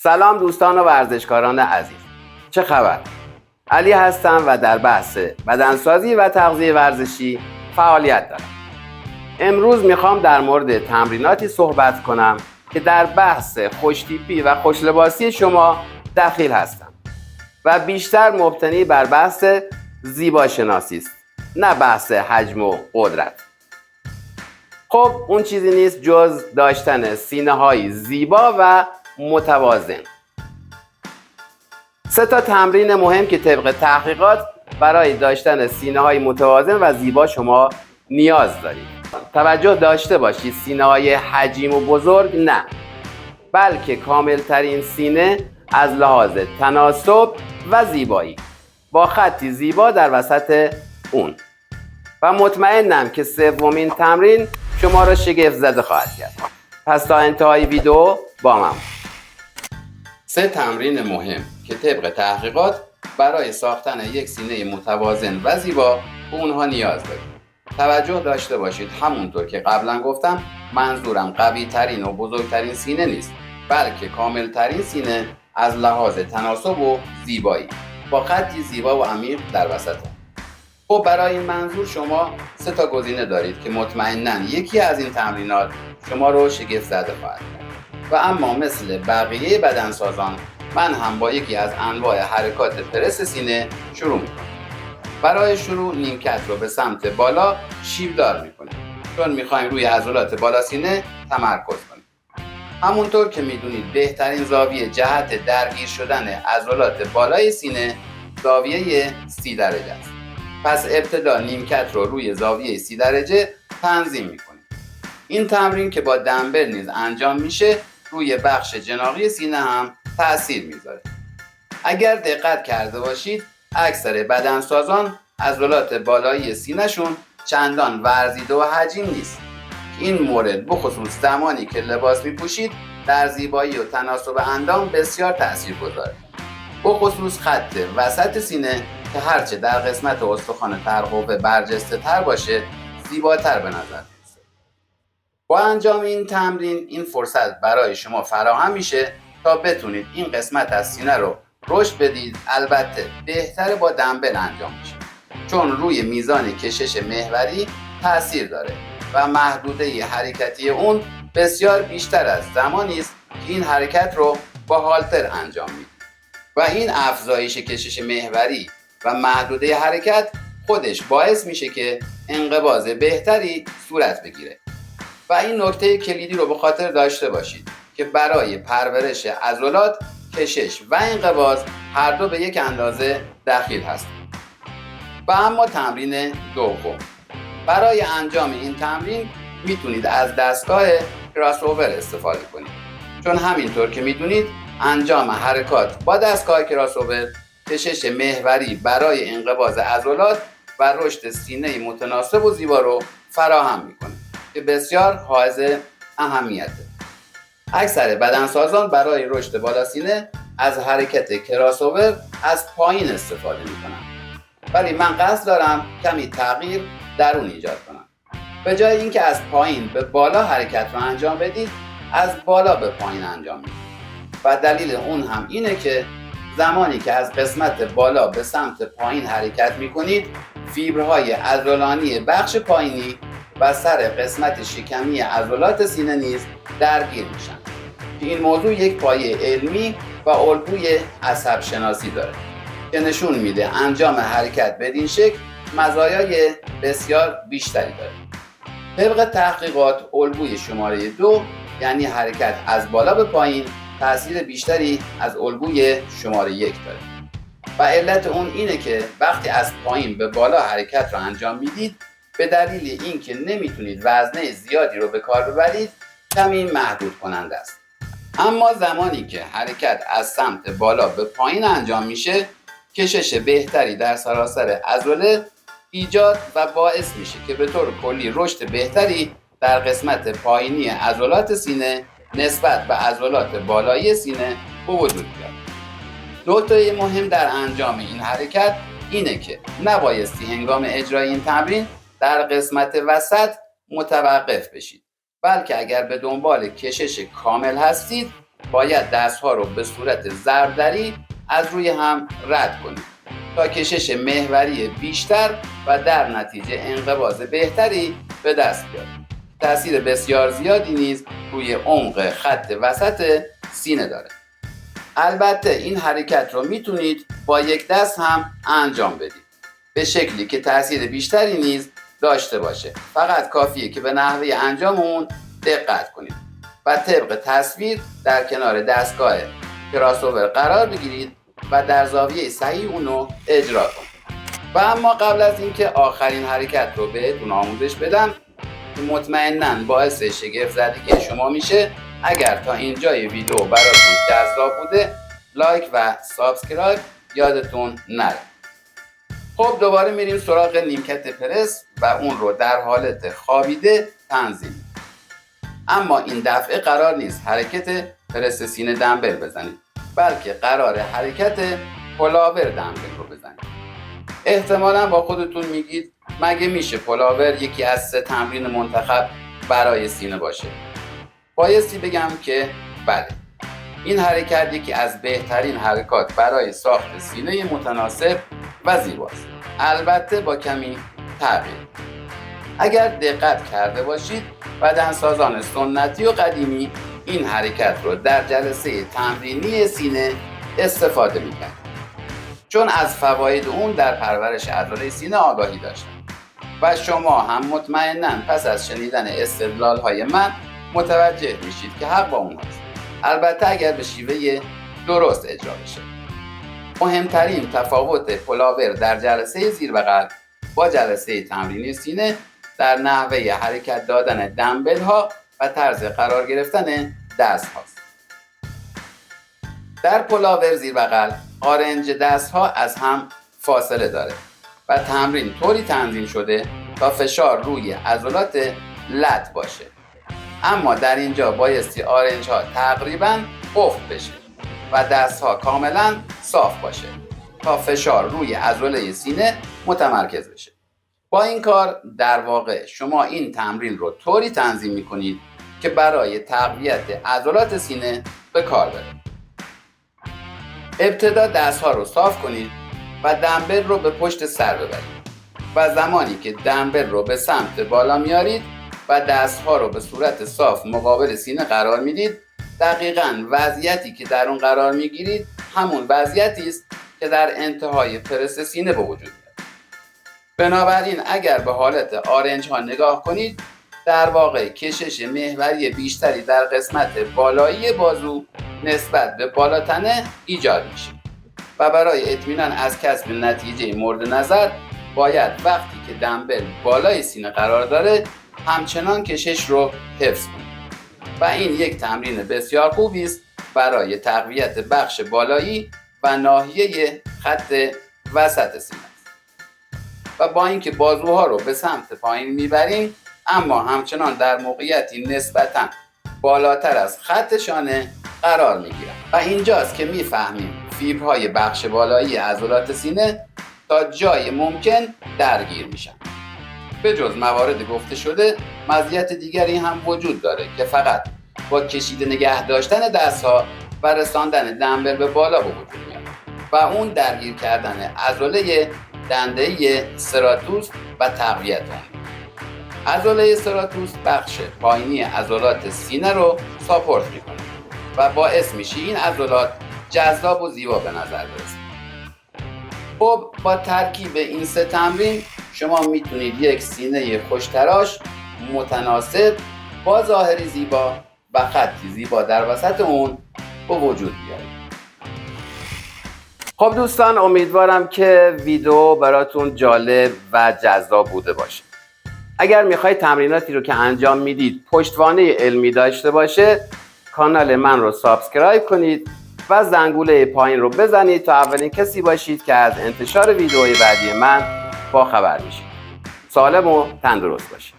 سلام دوستان و ورزشکاران عزیز، چه خبر؟ علی هستم و در بحث بدنسازی و تغذیه ورزشی فعالیت دارم. امروز میخوام در مورد تمریناتی صحبت کنم که در بحث خوشتیپی و خوشلباسی شما دخیل هستم و بیشتر مبتنی بر بحث زیباشناسی است، نه بحث حجم و قدرت. خب اون چیزی نیست جز داشتن سینه‌های زیبا و متوازن. 3 تمرین مهم که طبق تحقیقات برای داشتن سینه‌های متوازن و زیبا شما نیاز دارید. توجه داشته باشید سینه‌های حجیم و بزرگ نه، بلکه کاملترین سینه از لحاظ تناسب و زیبایی با خطی زیبا در وسط اون. و مطمئنم که سومین تمرین شما را شگفت زده خواهد کرد. پس تا انتهای ویدیو با من. 3 تمرین مهم که طبق تحقیقات برای ساختن یک سینه متوازن و زیبا به اونها نیاز دارید. توجه داشته باشید همونطور که قبلا گفتم منظورم قوی ترین و بزرگترین سینه نیست، بلکه کامل ترین سینه از لحاظ تناسب و زیبایی با خطی زیبا و عمیق در وسط. خب برای این منظور شما 3 گزینه دارید که مطمئناً یکی از این تمرینات شما رو شگفت زده خواهد کرد. و اما مثل بقیه بدنسازان من هم با یکی از انواع حرکات پرس سینه شروع میکنم. برای شروع نیمکت رو به سمت بالا شیبدار میکنیم چون میخوایم روی عضلات بالا سینه تمرکز کنیم. همونطور که میدونید بهترین زاویه جهت درگیر شدن عضلات بالای سینه زاویه 30 درجه است. پس ابتدا نیمکت رو روی زاویه 30 درجه تنظیم میکنیم. این تمرین که با دمبل نیز انجام میشه روی بخش جناحی سینه هم تأثیر میذاره. اگر دقت کرده باشید اکثر بدنسازان عضلات بالایی سینه‌شون چندان ورزیده و حجیم نیست. این مورد بخصوص زمانی که لباس میپوشید در زیبایی و تناسب اندام بسیار تاثیرگذاره. بخصوص خط وسط سینه که هرچه در قسمت استخوان ترقوه برجسته تر باشه زیباتر به نظر میرسه. با انجام این تمرین این فرصت برای شما فراهم میشه تا بتونید این قسمت از سینه رو رشد بدید. البته بهتره با دمبل انجام میشه چون روی میزان کشش محوری تاثیر داره و محدوده حرکتی اون بسیار بیشتر از زمانی است که این حرکت رو با هالتر انجام میدید و این افزایش کشش محوری و محدوده حرکت خودش باعث میشه که انقباض بهتری صورت بگیره. و این نکته کلیدی رو به خاطر داشته باشید که برای پرورش عضلات کشش و انقباض هر دو به یک اندازه دخیل هستند. و اما تمرین دوم، برای انجام این تمرین میتونید از دستگاه کراس‌اوور استفاده کنید چون همینطور که میدونید انجام حرکات با دستگاه کراس‌اوور کشش محوری برای انقباض عضلات و رشد سینه متناسب و زیبا رو فراهم میکنه که بسیار حائز اهمیته. اکثر بدنسازان برای رشد بالا سینه از حرکت کراس‌اوور از پایین استفاده میکنن، ولی من قصد دارم کمی تغییر در اون ایجاد کنم. به جای اینکه از پایین به بالا حرکت رو انجام بدید از بالا به پایین انجام میدید و دلیل اون هم اینه که زمانی که از قسمت بالا به سمت پایین حرکت میکنید فیبرهای عضلانی بخش پایینی و سر قسمت شکمی عضلات سینه نیز درگیر میشن که این موضوع یک پایه علمی و الگوی عصب شناسی داره که نشون میده انجام حرکت بدین شکل مزایای بسیار بیشتری داره. طبق تحقیقات الگوی شماره 2 یعنی حرکت از بالا به پایین تأثیر بیشتری از الگوی شماره 1 داره و علت اون اینه که وقتی از پایین به بالا حرکت رو انجام میدید به دلیل اینکه نمیتونید وزنه زیادی رو به کار ببرید کمی محدود کننده است. اما زمانی که حرکت از سمت بالا به پایین انجام میشه کشش بهتری در سراسر عضله ایجاد و باعث میشه که به طور کلی رشد بهتری در قسمت پایینی عضلات سینه نسبت به عضلات بالایی سینه به وجود بیاد. نکته مهم در انجام این حرکت اینه که نبایستی هنگام اجرای این تمرین در قسمت وسط متوقف بشید، بلکه اگر به دنبال کشش کامل هستید باید دستها رو به صورت ضربدری از روی هم رد کنید تا کشش محوری بیشتر و در نتیجه انقباض بهتری به دست بیارید. تأثیر بسیار زیادی نیز روی عمق خط وسط سینه داره. البته این حرکت رو میتونید با یک دست هم انجام بدید به شکلی که تأثیر بیشتری نیز داشته باشه. فقط کافیه که به نحوه انجام اون دقت کنید و طبق تصویر در کنار دستگاه کراسوور قرار بگیرید و در زاویه صحیح اونو اجرا کنید. و اما قبل از اینکه آخرین حرکت رو بهتون آموزش بدم که مطمئناً باعث شگفت زدگی شما میشه، اگر تا اینجای ویدیو براتون جذاب بوده لایک و سابسکرایب یادتون نره. خب دوباره میریم سراغ نیمکت پرس و اون رو در حالت خوابیده تنظیم. اما این دفعه قرار نیست حرکت پرس سینه دمبل بزنید، بلکه قرار حرکت پلاور دمبل رو بزنید. احتمالاً با خودتون میگید مگه میشه پلاور یکی از 3 تمرین منتخب برای سینه باشه؟ بایستی بگم که بله، این حرکت یکی از بهترین حرکات برای ساخت سینه متناسب و زیباست، البته با کمی تغییر. اگر دقت کرده باشید بدنسازان سنتی و قدیمی این حرکت رو در جلسه تمرینی سینه استفاده می‌کردند، چون از فواید اون در پرورش عضله سینه آگاهی داشتند و شما هم مطمئناً پس از شنیدن استدلال‌های من متوجه میشید که حق با اونهاست، البته اگر به شیوه درست اجرا بشه. مهمترین تفاوت پلاور در جلسه زیر بغل با جلسه تمرینی سینه در نحوه حرکت دادن دمبل ها و طرز قرار گرفتن دست هاست. در پلاور زیر بغل آرنج دست ها از هم فاصله داره و تمرین طوری تنظیم شده تا فشار روی عضلات لت باشه، اما در اینجا بایستی آرنج ها تقریبا افت بشه و دست ها کاملا صاف باشه تا فشار روی عضله سینه متمرکز بشه. با این کار در واقع شما این تمرین رو طوری تنظیم میکنید که برای تقویت عضلات سینه به کار بره. ابتدا دست ها رو صاف کنید و دمبل رو به پشت سر ببرید و زمانی که دمبل رو به سمت بالا میارید و دست ها رو به صورت صاف مقابل سینه قرار میدید، دقیقاً وضعیتی که در اون قرار میگیرید همون وضعیتی است که در انتهای پرس سینه به وجود میاد. بنابراین اگر به حالت آرنج ها نگاه کنید، در واقع کشش محوری بیشتری در قسمت بالایی بازو نسبت به بالاتنه ایجاد میشه و برای اطمینان از کسب نتیجه مورد نظر باید وقتی که دمبل بالای سینه قرار داره همچنان کشش رو حفظ کنید و این یک تمرین بسیار خوبی است برای تقویت بخش بالایی و ناحیه خط وسط سینه و با اینکه بازوها رو به سمت پایین میبریم اما همچنان در موقعیتی نسبتاً بالاتر از خط شانه قرار میگیرن و اینجاست که میفهمیم فیبرهای بخش بالایی عضلات سینه تا جای ممکن درگیر میشن. به جز موارد گفته شده مزیت دیگری هم وجود داره که فقط با کشیده نگه داشتن دستها و رساندن دمبل به بالا به وجود میاد و اون درگیر کردن عضله دنده سراتوس و تقویت اون. عضله سراتوس بخش پایینی عضلات سینه رو ساپورت میکنه و باعث میشه این عضلات جذاب و زیبا به نظر برسه. خب با ترکیب این 3 تمرین شما میتونید یک سینه خوشتراش متناسب با ظاهری زیبا و خطی زیبا در وسط اون به وجود بیارید. خب دوستان، امیدوارم که ویدیو براتون جالب و جذاب بوده باشه. اگر میخواید تمریناتی رو که انجام میدید پشتوانه علمی داشته باشه، کانال من رو سابسکرایب کنید و زنگوله پایین رو بزنید تا اولین کسی باشید که از انتشار ویدیوهای بعدی من با خبر میشید. سالم و تندرست باشید.